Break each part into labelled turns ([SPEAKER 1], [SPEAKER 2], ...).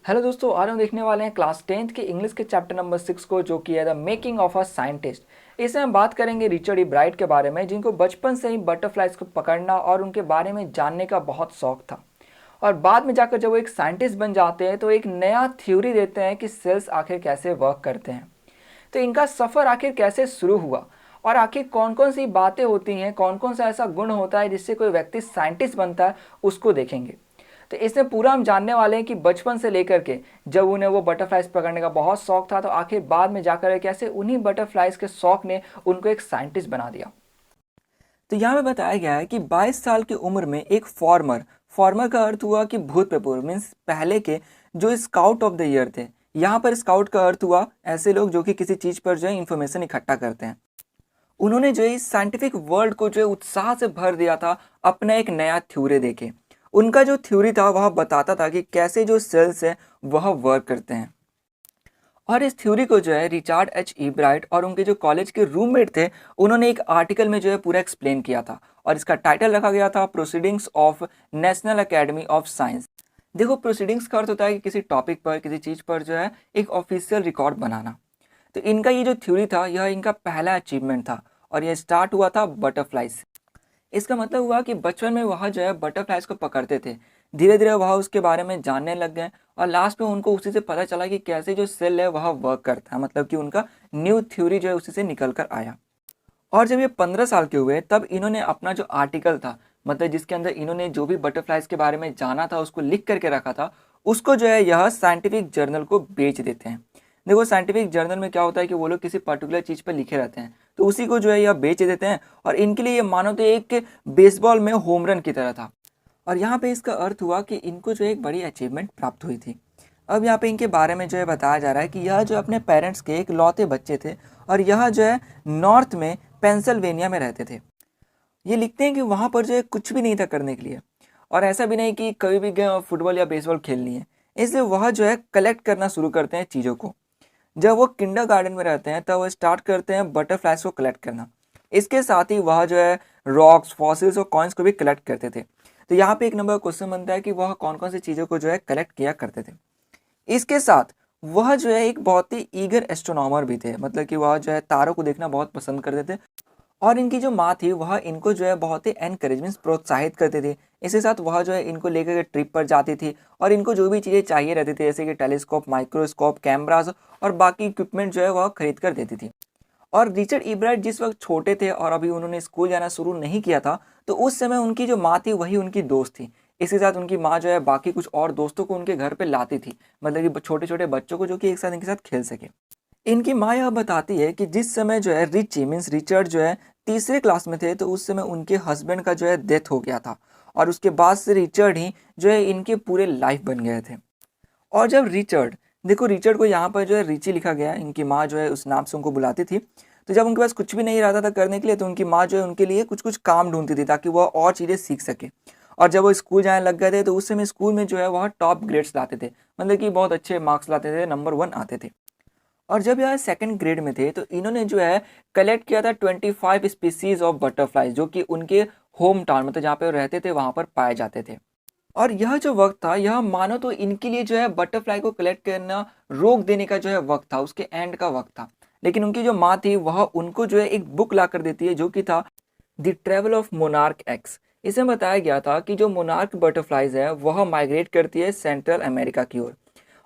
[SPEAKER 1] Hello दोस्तों, आज हम देखने वाले हैं क्लास 10th के इंग्लिश के चैप्टर नंबर 6 को, जो कि है the making of a scientist. इसमें हम बात करेंगे रिचर्ड ई ब्राइट के बारे में, जिनको बचपन से ही बटरफ्लाइज को पकड़ना और उनके बारे में जानने का बहुत शौक था। और बाद में जाकर जब वो एक साइंटिस्ट बन जाते हैं तो एक नया थ्योरी देते हैं कि सेल्स आखिर कैसे वर्क करते हैं। तो इनका सफ़र आखिर कैसे शुरू हुआ और आखिर कौन कौन सी बातें होती हैं, कौन कौन सा ऐसा गुण होता है जिससे कोई व्यक्ति साइंटिस्ट बनता है, उसको देखेंगे। तो इसमें पूरा हम जानने वाले हैं कि बचपन से लेकर के जब उन्हें वो बटरफ्लाइज पकड़ने का बहुत शौक था, तो आखिर बाद में जाकर कैसे उन्हीं बटरफ्लाइज के शौक ने उनको एक साइंटिस्ट बना दिया। तो यहाँ पे बताया गया है कि 22 साल की उम्र में एक फॉर्मर फॉर्मर का अर्थ हुआ कि भूतपूर्व, मीन्स पहले के जो स्काउट ऑफ द ईयर थे। यहाँ पर स्काउट का अर्थ हुआ ऐसे लोग जो कि किसी चीज़ पर जो है इन्फॉर्मेशन इकट्ठा करते हैं। उन्होंने जो है इस साइंटिफिक वर्ल्ड को जो है उत्साह से भर दिया था अपना एक नया थ्योरी देके। उनका जो थ्योरी था वह बताता था कि कैसे जो सेल्स है वह वर्क करते हैं। और इस थ्योरी को जो है रिचार्ड एच ई ब्राइट और उनके जो कॉलेज के रूममेट थे, उन्होंने एक आर्टिकल में जो है पूरा एक्सप्लेन किया था। और इसका टाइटल रखा गया था proceedings of national academy of science. देखो, प्रोसीडिंग्स का अर्थ होता है कि किसी टॉपिक पर, किसी चीज़ पर जो है एक ऑफिशियल रिकॉर्ड बनाना। तो इनका ये जो थ्योरी था, यह इनका पहला अचीवमेंट था और यह स्टार्ट हुआ था बटरफ्लाई से। इसका मतलब हुआ कि बचपन में वह जो है बटरफ्लाइज को पकड़ते थे। धीरे धीरे वह उसके बारे में जानने लग गए और लास्ट में उनको उसी से पता चला कि कैसे जो सेल है वह वर्क करता है, मतलब कि उनका न्यू थ्योरी जो है उसी से निकल कर आया। और जब ये 15 साल के हुए तब इन्होंने अपना जो आर्टिकल था, मतलब जिसके अंदर इन्होंने जो भी बटरफ्लाइज के बारे में जाना था उसको लिख करके रखा था, उसको जो है यह साइंटिफिक जर्नल को बेच देते हैं। देखो, साइंटिफिक जर्नल में क्या होता है कि वो लोग किसी पर्टिकुलर चीज़ पर लिखे रहते हैं, तो उसी को जो है यह बेच देते हैं। और इनके लिए ये मानो तो एक बेसबॉल में होम रन की तरह था। और यहाँ पे इसका अर्थ हुआ कि इनको जो एक बड़ी अचीवमेंट प्राप्त हुई थी। अब यहाँ पे इनके बारे में जो है बताया जा रहा है कि यह जो अपने पेरेंट्स के एक लौते बच्चे थे और यह जो है नॉर्थ में पेंसिल्वेनिया में रहते थे। ये लिखते हैं कि वहाँ पर जो है कुछ भी नहीं था करने के लिए, और ऐसा भी नहीं कि कभी भी गए फुटबॉल या बेसबॉल खेलनी है। इसलिए वह जो है कलेक्ट करना शुरू करते हैं चीज़ों को। जब वो किंडरगार्टन में रहते हैं तब वो स्टार्ट करते हैं बटरफ्लाइज को कलेक्ट करना। इसके साथ ही वह जो है रॉक्स, फॉसिल्स और कॉइन्स को भी कलेक्ट करते थे। तो यहाँ पे एक नंबर क्वेश्चन बनता है कि वह कौन कौन सी चीज़ों को जो है कलेक्ट किया करते थे। इसके साथ वह जो है एक बहुत ही ईगर एस्ट्रोनॉमर भी थे, मतलब कि वह जो है तारों को देखना बहुत पसंद करते थे। और इनकी जो माँ थी वह इनको जो है बहुत ही एनकरेजमेंट, प्रोत्साहित करती थी। इसके साथ वह जो है इनको लेकर के ट्रिप पर जाती थी और इनको जो भी चीज़ें चाहिए रहती थी, जैसे कि टेलीस्कोप, माइक्रोस्कोप, कैमराज और बाकी इक्विपमेंट जो है वह खरीद कर देती थी। और रिचर्ड इब्राइट जिस वक्त छोटे थे और अभी उन्होंने स्कूल जाना शुरू नहीं किया था, तो उस समय उनकी जो माँ थी वही उनकी दोस्त थी। इसके साथ उनकी माँ जो है बाकी कुछ और दोस्तों को उनके घर पे लाती थी, मतलब कि छोटे छोटे बच्चों को जो कि एक साथ इनके साथ खेल सके। इनकी माँ यह बताती है कि जिस समय जो है रिची मीन्स रिचर्ड जो है तीसरे क्लास में थे, तो उस समय उनके हस्बैंड का जो है डेथ हो गया था। और उसके बाद से रिचर्ड ही जो है इनके पूरे लाइफ बन गए थे। और जब रिचर्ड, देखो रिचर्ड को यहाँ पर जो है रिची लिखा गया है, इनकी माँ जो है उस नाम से उनको बुलाती थी। तो जब उनके पास कुछ भी नहीं रहता था करने के लिए, तो उनकी माँ जो है उनके लिए कुछ कुछ काम ढूंढती थी ताकि वह और चीज़ें सीख सके। और जब वो स्कूल जाने लग गए थे तो उस समय स्कूल में जो है वह टॉप ग्रेड्स लाते थे, मतलब कि बहुत अच्छे मार्क्स लाते थे, नंबर 1 आते थे। और जब यह सेकंड ग्रेड में थे तो इन्होंने जो है कलेक्ट किया था 25 स्पीसीज ऑफ बटरफ्लाइज, जो कि उनके होम टाउन, मतलब जहाँ पे वो रहते थे वहाँ पर पाए जाते थे। और यह जो वक्त था, यह मानो तो इनके लिए जो है बटरफ्लाई को कलेक्ट करना रोक देने का जो है वक्त था, उसके एंड का वक्त था। लेकिन उनकी जो माँ थी वह उनको जो है एक बुक ला कर देती है, जो कि था the travel of monarch x. इसमें बताया गया था कि जो मोनार्क बटरफ्लाइज है वह माइग्रेट करती है सेंट्रल अमेरिका की ओर।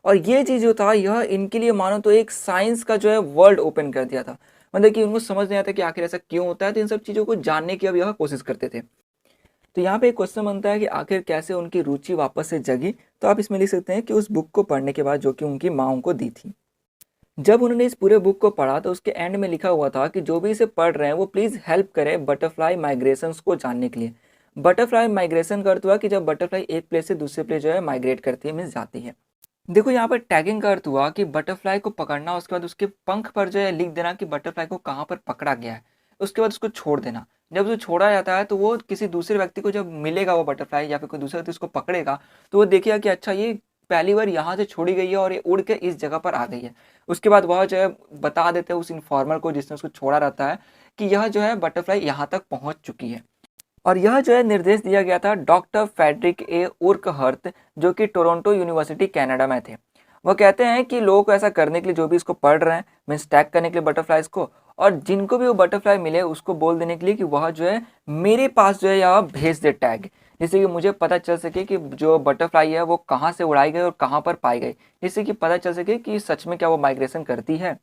[SPEAKER 1] और ये चीज़ जो था यह इनके लिए मानो तो एक साइंस का जो है वर्ल्ड ओपन कर दिया था। मतलब कि उनको समझ नहीं आता कि आखिर ऐसा क्यों होता है, तो इन सब चीज़ों को जानने की अब यह कोशिश करते थे। तो यहाँ पे एक क्वेश्चन बनता है कि आखिर कैसे उनकी रुचि वापस से जगी। तो आप इसमें लिख सकते हैं कि उस बुक को पढ़ने के बाद, जो कि उनकी माँ उनको दी थी। जब उन्होंने इस पूरे बुक को पढ़ा तो उसके एंड में लिखा हुआ था कि जो भी इसे पढ़ रहे हैं वो प्लीज़ हेल्प करें बटरफ्लाई माइग्रेशंस को जानने के लिए। बटरफ्लाई माइग्रेशन का अर्थ हुआ कि जब बटरफ्लाई एक प्लेस से दूसरे प्लेस जो है माइग्रेट करती है, मीन्स जाती है। देखो, यहाँ पर टैगिंग का अर्थ हुआ कि बटरफ्लाई को पकड़ना, उसके बाद उसके पंख पर जो है लिख देना कि बटरफ्लाई को कहाँ पर पकड़ा गया है। उसके बाद उसको छोड़ देना। जब उसे छोड़ा जाता है तो वो किसी दूसरे व्यक्ति को जब मिलेगा वो बटरफ्लाई, या फिर कोई दूसरा व्यक्ति उसको पकड़ेगा, तो वो देखेगा कि अच्छा ये पहली बार यहाँ से छोड़ी गई है और ये उड़ के इस जगह पर आ गई है। उसके बाद वह जो है बता देते हैं उस इन्फॉर्मर को जिसने उसको छोड़ा रहता है कि यह जो है बटरफ्लाई यहाँ तक पहुँच चुकी है। और यह जो है निर्देश दिया गया था डॉक्टर फेडरिक ए उर्कहर्त, जो कि टोरंटो यूनिवर्सिटी कनाडा में थे। वो कहते हैं कि लोगों को ऐसा करने के लिए, जो भी इसको पढ़ रहे हैं, मीन्स टैग करने के लिए बटरफ्लाइज को, और जिनको भी वो बटरफ्लाई मिले उसको बोल देने के लिए कि वह जो है मेरे पास जो है यह भेज दे टैग, जिससे कि मुझे पता चल सके कि जो बटरफ्लाई है वो कहाँ से उड़ाई गई और कहाँ पर पाई गई, जिससे कि पता चल सके कि सच में क्या वो माइग्रेशन करती है।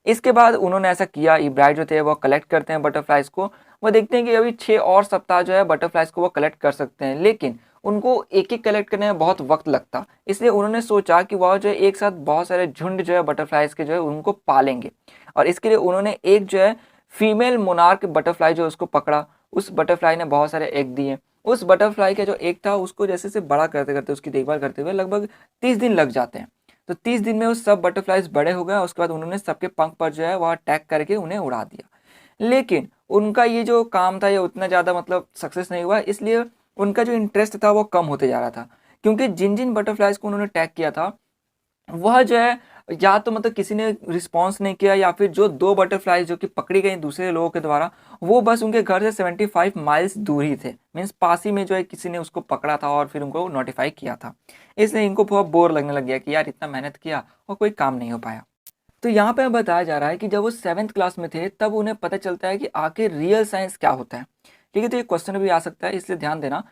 [SPEAKER 1] इसके बाद उन्होंने ऐसा किया, इब्राइट जो थे वो कलेक्ट करते हैं बटरफ्लाइज को। वो देखते हैं कि अभी 6 और सप्ताह जो है बटरफ्लाइज को वो कलेक्ट कर सकते हैं, लेकिन उनको एक एक कलेक्ट करने में बहुत वक्त लगता। इसलिए उन्होंने सोचा कि वह जो है एक साथ बहुत सारे झुंड जो है बटरफ्लाइज के जो है उनको पालेंगे, और इसके लिए उन्होंने एक जो है फीमेल मोनार्क बटरफ्लाई जो उसको पकड़ा। उस बटरफ्लाई ने बहुत सारे एग दिए। उस बटरफ्लाई का जो एग था उसको जैसे से बड़ा करते करते, उसकी देखभाल करते हुए लगभग 30 दिन लग जाते हैं। तो 30 दिन में वो सब बटरफ्लाइज बड़े हो गए। उसके बाद उन्होंने सबके पंख पर जो है वह अटैक करके उन्हें उड़ा दिया। लेकिन उनका ये जो काम था ये उतना ज़्यादा मतलब सक्सेस नहीं हुआ, इसलिए उनका जो इंटरेस्ट था वो कम होते जा रहा था, क्योंकि जिन जिन बटरफ्लाइज को उन्होंने अटैक किया था वह जो है या तो मतलब किसी ने रिस्पॉन्स नहीं किया, या फिर जो 2 बटरफ्लाइज जो कि पकड़ी गई दूसरे लोगों के द्वारा, वो बस उनके घर से 75 माइल्स दूर ही थे, मीन्स पास ही में जो है किसी ने उसको पकड़ा था और फिर उनको नोटिफाई किया था। इसलिए इनको बहुत बोर लगने लग गया कि यार इतना मेहनत किया और कोई काम नहीं हो पाया। तो यहाँ पे बताया जा रहा है कि जब वो 7th क्लास में थे तब उन्हें पता चलता है कि आखिर रियल साइंस क्या होता है। ठीक है, तो ये क्वेश्चन भी आ सकता है, इसलिए ध्यान देना।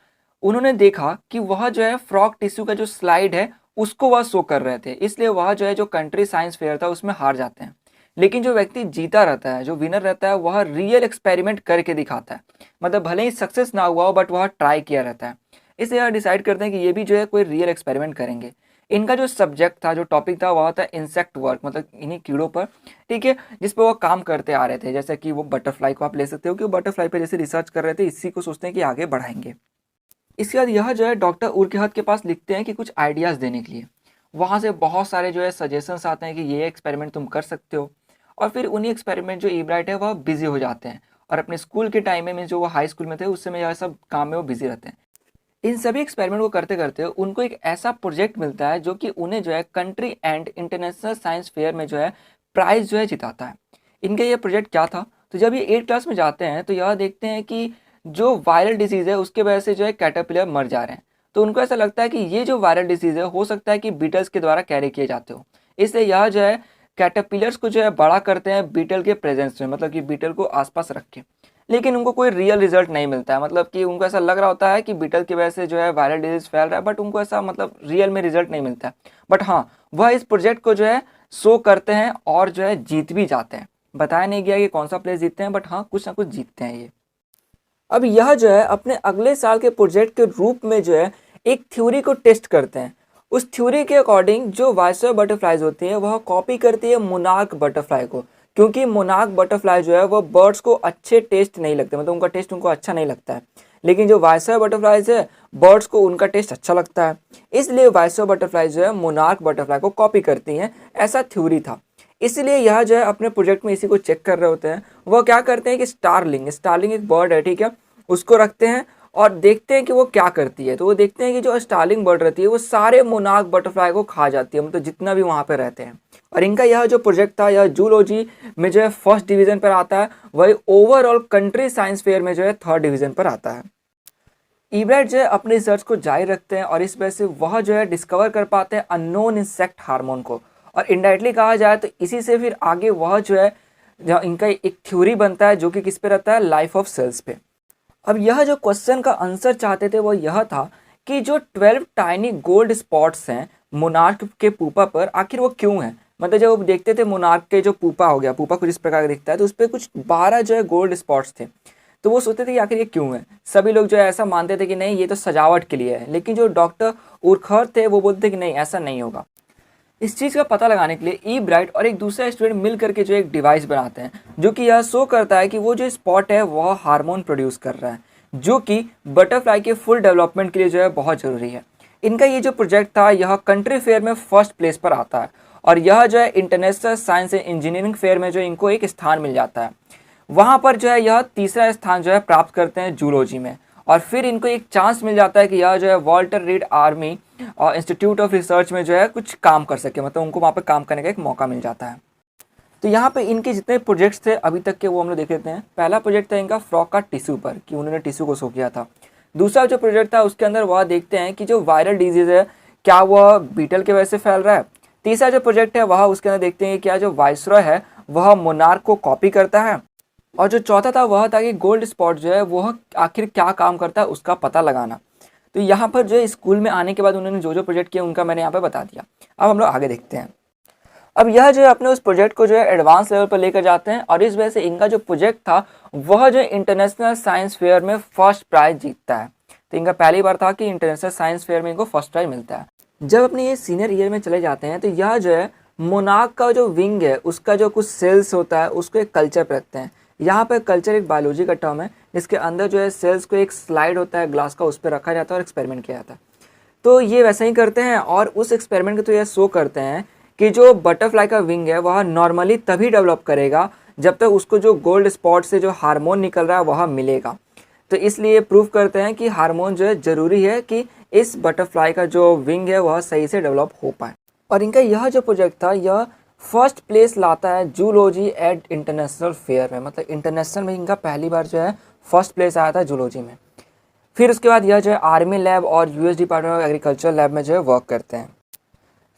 [SPEAKER 1] उन्होंने देखा कि वह जो है फ्रॉग टिश्यू का जो स्लाइड है उसको वह शो कर रहे थे, इसलिए वह जो है जो कंट्री साइंस फेयर था उसमें हार जाते हैं। लेकिन जो व्यक्ति जीता रहता है, जो विनर रहता है, वह रियल एक्सपेरिमेंट करके दिखाता है। मतलब भले ही सक्सेस ना हुआ हो बट वह ट्राई किया रहता है। इसलिए यह डिसाइड करते हैं कि ये भी जो है कोई रियल एक्सपेरिमेंट करेंगे। इनका जो सब्जेक्ट था, जो टॉपिक था, वह था इंसेक्ट वर्क, मतलब इन्हीं कीड़ों पर। ठीक है, जिस पर वो काम करते आ रहे थे। जैसे कि वो बटरफ्लाई को आप ले सकते हो कि वो बटरफ्लाई पे जैसे रिसर्च कर रहे थे, इसी को सोचते हैं कि आगे बढ़ाएंगे। इसके बाद यह जो है डॉक्टर उर्केहत के पास लिखते हैं कि कुछ आइडियाज़ देने के लिए। वहाँ से बहुत सारे जो है सजेशंस आते हैं कि ये एक्सपेरिमेंट तुम कर सकते हो। और फिर उन्हीं एक्सपेरिमेंट जो इब्राइट है वह बिजी हो जाते हैं, और अपने स्कूल के टाइम में जो वो हाई स्कूल में थे उस समय यह सब काम में वो बिजी रहते हैं। इन सभी एक्सपेरिमेंट को करते करते उनको एक ऐसा प्रोजेक्ट मिलता है जो कि उन्हें जो है country and international science fair में जो है प्राइज जो है जिताता है। इनका ये प्रोजेक्ट क्या था, तो जब ये 8th क्लास में जाते हैं तो यह देखते हैं कि जो वायरल डिसीज़ है उसके वजह से जो है कैटरपिलर मर जा रहे हैं। तो उनको ऐसा लगता है कि ये जो वायरल डिसीज़ है हो सकता है कि बीटल्स के द्वारा कैरी किए जाते हो। इसलिए यह जो है कैटरपिलर्स को जो है बड़ा करते हैं बीटल के प्रेजेंस में, मतलब कि बीटल को आसपास रख के। लेकिन उनको कोई रियल रिजल्ट नहीं मिलता है, मतलब कि उनको ऐसा लग रहा होता है कि बीटल की वजह से जो है वायरल डिजीज फैल रहा है, बट उनको ऐसा मतलब रियल में रिजल्ट नहीं मिलता है। बट हाँ, वह इस प्रोजेक्ट को जो है शो करते हैं और जो है जीत भी जाते हैं। बताया नहीं गया कि कौन सा प्लेस जीतते हैं, बट हाँ कुछ ना कुछ जीतते हैं ये। अब यह जो है अपने अगले साल के प्रोजेक्ट के रूप में जो है एक थ्योरी को टेस्ट करते हैं। उस थ्योरी के अकॉर्डिंग जो वाइसरॉय बटरफ्लाइज होती है वह कॉपी करती है मोनार्क बटरफ्लाई को, क्योंकि मोनार्क बटरफ्लाई जो है वो बर्ड्स को अच्छे टेस्ट नहीं लगते, मतलब उनका टेस्ट उनको अच्छा नहीं लगता है। लेकिन जो वाइसरॉय बटरफ्लाइज है बर्ड्स को उनका टेस्ट अच्छा लगता है, इसलिए वाइसरॉय बटरफ्लाइज जो है मोनार्क बटरफ्लाई को कॉपी करती हैं, ऐसा थ्योरी था। इसलिए यह जो है अपने प्रोजेक्ट में इसी को चेक कर रहे होते हैं। वो क्या करते हैं कि स्टारलिंग एक बर्ड है, ठीक है, उसको रखते हैं और देखते हैं कि वो क्या करती है। तो वो देखते हैं कि जो स्टारलिंग बर्ड रहती है वो सारे मोनार्क बटरफ्लाई को खा जाती है, मतलब जितना भी वहाँ पे रहते हैं। और इनका यह जो प्रोजेक्ट था यह जूलॉजी में जो है 1st डिवीज़न पर आता है, वही ओवरऑल कंट्री साइंस फेयर में जो है 3rd डिवीज़न पर आता है। इब्राइट जो है अपने रिसर्च को जारी रखते हैं और इस वजह से वह जो है डिस्कवर कर पाते हैं अननोन इंसेक्ट हार्मोन को, और इनडायरेक्टली कहा जाए तो इसी से फिर आगे वह जो है इनका एक थ्योरी बनता है जो कि किस पे रहता है, लाइफ ऑफ सेल्स पे। अब यह जो क्वेश्चन का आंसर चाहते थे वो यह था कि जो 12 टाइनी गोल्ड स्पॉट्स हैं मोनार्क के पुपा पर, आखिर वो क्यों हैं। मतलब जब वो देखते थे मोनार्क के जो पुपा हो गया, पुपा कुछ इस प्रकार का दिखता है, तो उस पर कुछ 12 जो है गोल्ड स्पॉट्स थे। तो वो सोचते थे कि आखिर ये क्यों है। सभी लोग जो है ऐसा मानते थे कि नहीं ये तो सजावट के लिए है, लेकिन जो डॉक्टर उर्खर थे वो बोलते थे कि नहीं ऐसा नहीं होगा। इस चीज़ का पता लगाने के लिए ई ब्राइट और एक दूसरा स्टूडेंट मिल करके जो एक डिवाइस बनाते हैं जो कि यह शो करता है कि वो जो स्पॉट है वह हार्मोन प्रोड्यूस कर रहा है, जो कि बटरफ्लाई के फुल डेवलपमेंट के लिए जो है बहुत ज़रूरी है। इनका ये जो प्रोजेक्ट था यह कंट्री फेयर में 1st प्लेस पर आता है, और यह जो है international science and engineering fair में जो इनको एक स्थान मिल जाता है। वहाँ पर जो है यह 3रा स्थान जो है प्राप्त करते हैं जूलॉजी में, और फिर इनको एक चांस मिल जाता है कि यह जो है वॉल्टर रीड आर्मी और इंस्टीट्यूट ऑफ रिसर्च में जो है कुछ काम कर सके, मतलब उनको वहाँ पे काम करने का एक मौका मिल जाता है। तो यहाँ पे इनके जितने प्रोजेक्ट्स थे अभी तक के वो हम लोग देख लेते हैं। पहला प्रोजेक्ट था इनका फ्रॉग का टिश्यू पर, कि उन्होंने टिश्यू को शो किया था। दूसरा जो प्रोजेक्ट था उसके अंदर वह देखते हैं कि जो वायरल डिजीज़ है क्या वह बीटल की वजह से फैल रहा है। तीसरा जो प्रोजेक्ट है वह उसके अंदर देखते हैं कि क्या जो वाइसरॉय है वह मोनार्क को कॉपी करता है, और जो चौथा था वह था कि गोल्ड स्पॉट जो है वह आखिर क्या काम करता है उसका पता लगाना। तो यहाँ पर जो है स्कूल में आने के बाद उन्होंने जो जो प्रोजेक्ट किया उनका मैंने यहाँ पे बता दिया। अब हम लोग आगे देखते हैं। अब यह जो है अपने उस प्रोजेक्ट को जो है एडवांस लेवल पर लेकर जाते हैं, और इस वजह से इनका जो प्रोजेक्ट था वह जो इंटरनेशनल साइंस फेयर में फर्स्ट प्राइज जीतता है। तो इनका पहली बार था कि इंटरनेशनल साइंस फेयर में इनको फर्स्ट प्राइज मिलता है। जब अपने ये सीनियर ईयर में चले जाते हैं तो यह जो है मोनार्क का जो विंग है उसका जो कुछ सेल्स होता है उसको एक कल्चर पर रखते हैं। यहाँ पर कल्चर एक बायोलॉजी का टर्म है जिसके अंदर जो है सेल्स को एक स्लाइड होता है ग्लास का, उस पर रखा जाता है और एक्सपेरिमेंट किया जाता है। तो ये वैसा ही करते हैं, और उस एक्सपेरिमेंट के तो ये शो करते हैं कि जो बटरफ्लाई का विंग है वह नॉर्मली तभी डेवलप करेगा जब तक उसको जो गोल्ड स्पॉट से जो हार्मोन निकल रहा है वह मिलेगा। तो इसलिए प्रूव करते हैं कि हार्मोन जो है ज़रूरी है कि इस बटरफ्लाई का जो विंग है वह सही से डेवलप हो पाए। और इनका यह जो प्रोजेक्ट था यह फर्स्ट प्लेस लाता है जूलॉजी एट इंटरनेशनल फेयर में, मतलब इंटरनेशनल में इनका पहली बार जो है फर्स्ट प्लेस आया था जूलॉजी में। फिर उसके बाद यह जो है आर्मी लैब और US department of agriculture lab में जो है वर्क करते हैं।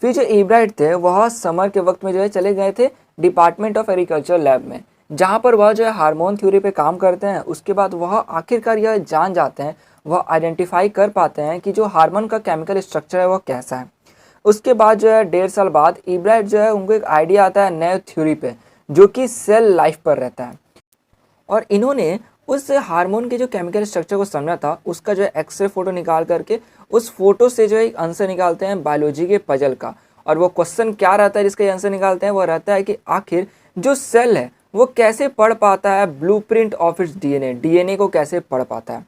[SPEAKER 1] फिर जो एब्राइट थे वह समर के वक्त में जो है चले गए थे डिपार्टमेंट ऑफ एग्रीकल्चर लैब में, जहाँ पर वह जो है हार्मोन थ्योरी पे काम करते हैं। उसके बाद वह आखिरकार यह जान जाते हैं, वह आइडेंटिफाई कर पाते हैं कि जो हार्मोन का केमिकल स्ट्रक्चर है वह कैसा है। उसके बाद जो है 1.5 साल बाद एब्राइट जो है उनको एक आइडिया आता है नए थ्योरी पे जो कि सेल लाइफ पर रहता है, और इन्होंने उस हार्मोन के जो केमिकल स्ट्रक्चर को समझा था उसका जो है एक्सरे फोटो निकाल करके उस फोटो से जो है एक आंसर निकालते हैं बायोलॉजी के पजल का। और वो क्वेश्चन क्या रहता है जिसका आंसर निकालते हैं, वो रहता है कि आखिर जो सेल है वो कैसे पढ़ पाता है blueprint of its DNA, DNA को कैसे पढ़ पाता है।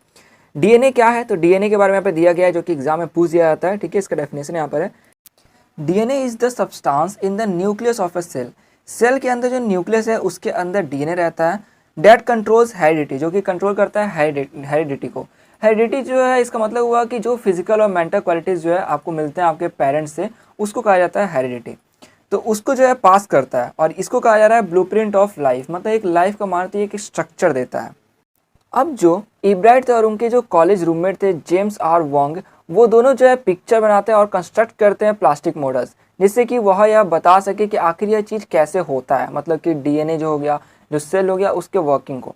[SPEAKER 1] डीएनए क्या है, तो डीएनए के बारे में यहाँ पे दिया गया है जो कि एग्जाम में पूछ दिया जाता है। ठीक है, इसका डेफिनेशन यहाँ पर है, DNA is the substance in the nucleus of a cell. Cell के अंदर जो न्यूक्लियस है उसके अंदर डीएनए रहता है। डेट कंट्रोल्स हेरिडिटी, जो कि कंट्रोल करता है हेरिडिटी को। हेरिडिटी जो है इसका मतलब हुआ कि जो फिजिकल और मेंटल क्वालिटीज़ जो है आपको मिलते हैं आपके पेरेंट्स से उसको कहा जाता है हेरिडिटी। तो उसको जो है पास करता है, और इसको कहा जा रहा है ब्लूप्रिंट ऑफ लाइफ, मतलब एक लाइफ का मानती है कि स्ट्रक्चर देता है। अब जो एब्राइट थे और उनके जो कॉलेज रूममेट थे जेम्स आर वोंग, वो दोनों जो है पिक्चर बनाते हैं और कंस्ट्रक्ट करते हैं प्लास्टिक मॉडल्स, जिससे कि वह यह बता सके कि आखिर यह चीज़ कैसे होता है, मतलब कि डीएनए जो हो गया, जो सेल हो गया, उसके वर्किंग को।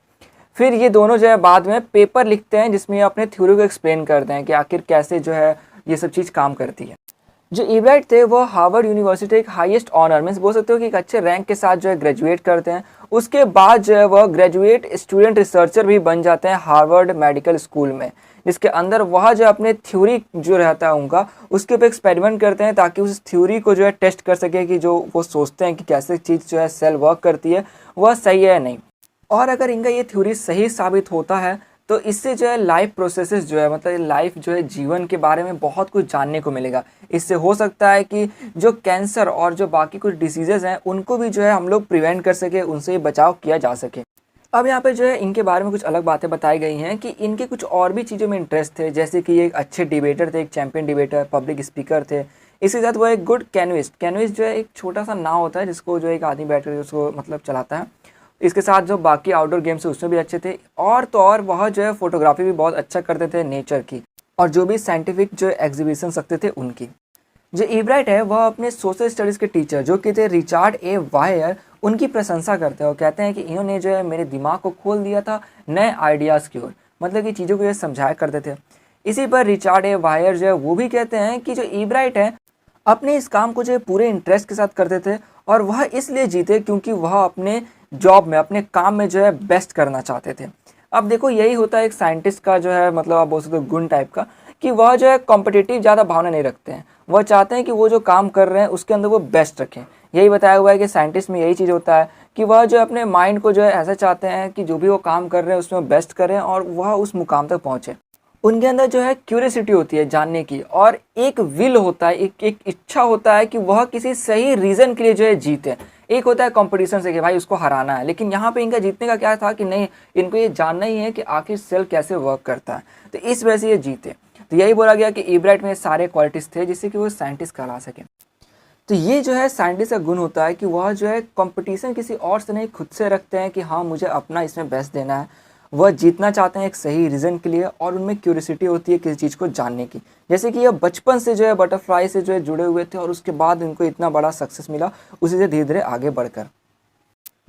[SPEAKER 1] फिर ये दोनों जो है बाद में पेपर लिखते हैं जिसमें ये अपने थ्योरी को एक्सप्लेन करते हैं कि आखिर कैसे जो है ये सब चीज़ काम करती है। जो एब्राइट थे वो हार्वर्ड यूनिवर्सिटी एक हाईएस्ट ऑनर मीन्स बोल सकते हो कि एक अच्छे रैंक के साथ जो है ग्रेजुएट करते हैं। उसके बाद जो है वह ग्रेजुएट स्टूडेंट रिसर्चर भी बन जाते हैं हार्वर्ड मेडिकल स्कूल में, जिसके अंदर वह जो अपने थ्योरी जो रहता है उनका उसके ऊपर एक्सपेरिमेंट करते हैं ताकि उस थ्योरी को जो है टेस्ट कर सके कि जो वो सोचते हैं कि कैसे चीज़ जो है सेल वर्क करती है वह सही है या नहीं। और अगर इनका ये थ्योरी सही साबित होता है तो इससे जो है लाइफ प्रोसेसेस जो है, मतलब लाइफ जो है जीवन के बारे में बहुत कुछ जानने को मिलेगा। इससे हो सकता है कि जो कैंसर और जो बाकी कुछ डिसीजेज़ हैं उनको भी जो है हम लोग प्रिवेंट कर सके, उनसे बचाव किया जा सके। अब यहाँ पे जो है इनके बारे में कुछ अलग बातें बताई गई हैं कि इनके कुछ और भी चीज़ों में इंटरेस्ट थे, जैसे कि ये एक अच्छे डिबेटर थे, एक चैंपियन डिबेटर, पब्लिक स्पीकर थे। इसी साथ वो एक गुड कैनविस्ट, कैनविस्ट जो है एक छोटा सा नाव होता है जिसको जो एक आदमी बैठ कर उसको मतलब चलाता है। इसके साथ जो बाकी आउटडोर गेम्स है उसमें भी अच्छे थे, और तो और वह जो है फोटोग्राफी भी बहुत अच्छा करते थे नेचर की, और जो भी साइंटिफिक जो एग्जीबिशन सकते थे उनकी। जो एब्राइट है वह अपने सोशल स्टडीज़ के टीचर जो कि थे रिचार्ड ए वायर, उनकी प्रशंसा करते हैं और कहते हैं कि इन्होंने जो है मेरे दिमाग को खोल दिया था नए आइडियाज़ की ओर, मतलब कि चीज़ों को ये समझाया करते थे। इसी पर रिचार्ड ए वायर जो है वो भी कहते हैं कि जो एब्राइट है अपने इस काम को जो है पूरे इंटरेस्ट के साथ करते थे, और वह इसलिए जीते क्योंकि वह अपने जॉब में, अपने काम में जो है बेस्ट करना चाहते थे। अब देखो यही होता है एक साइंटिस्ट का जो है, मतलब आप बोल सकते हो गुण टाइप का, कि वह जो है कॉम्पिटिटिव ज़्यादा भावना नहीं रखते हैं। वह चाहते हैं कि वो जो काम कर रहे हैं उसके अंदर वो बेस्ट रखें। यही बताया हुआ है कि साइंटिस्ट में यही चीज़ होता है कि वह जो अपने माइंड को जो है ऐसा चाहते हैं कि जो भी वो काम कर रहे हैं उसमें बेस्ट करें और वह उस मुकाम तक पहुँचे। उनके अंदर जो है क्यूरियोसिटी होती है जानने की, और एक विल होता है, एक इच्छा होता है कि वह किसी सही रीज़न के लिए जो है जीते। एक होता है कंपटीशन से कि भाई उसको हराना है, लेकिन यहाँ पे इनका जीतने का क्या था कि नहीं, इनको ये जानना ही है कि आखिर सेल कैसे वर्क करता है, तो इस वजह से ये जीते। तो यही बोला गया कि एब्राइट में सारे क्वालिटीज़ थे जिससे कि वो साइंटिस्ट कहला सके। तो ये जो है साइंटिस्ट का गुण होता है कि वह जो है कंपटीशन किसी और से नहीं खुद से रखते हैं कि हाँ मुझे अपना इसमें बेस्ट देना है, वह जीतना चाहते हैं एक सही रीज़न के लिए और उनमें क्यूरियोसिटी होती है किसी चीज़ को जानने की। जैसे कि यह बचपन से जो है बटरफ्लाई से जो है जुड़े हुए थे और उसके बाद इनको इतना बड़ा सक्सेस मिला, उसी से धीरे धीरे आगे बढ़कर।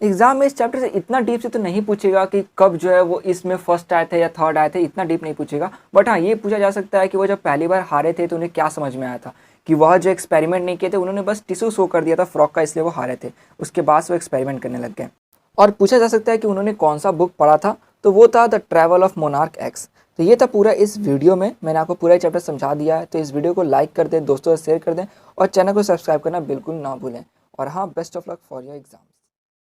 [SPEAKER 1] एग्जाम में इस चैप्टर से इतना डीप से तो नहीं पूछेगा कि कब जो है वो इसमें फर्स्ट आए थे या थर्ड आए थे, इतना डीप नहीं पूछेगा। बट हाँ, ये पूछा जा सकता है कि वो जब पहली बार हारे थे तो उन्हें क्या समझ में आया था, कि वह जो एक्सपेरिमेंट नहीं किए थे, उन्होंने बस टिश्यू शो कर दिया था फ्रॉक का, इसलिए वो हारे थे। उसके बाद वो एक्सपेरिमेंट करने लग गए। और पूछा जा सकता है कि उन्होंने कौन सा बुक पढ़ा था, तो वो था the travel of monarch x. तो ये था पूरा इस वीडियो में, मैंने आपको पूरा चैप्टर समझा दिया है। तो इस वीडियो को लाइक कर दें, दोस्तों से शेयर कर दें और चैनल को सब्सक्राइब करना बिल्कुल ना भूलें। और हाँ, best of luck for your exams.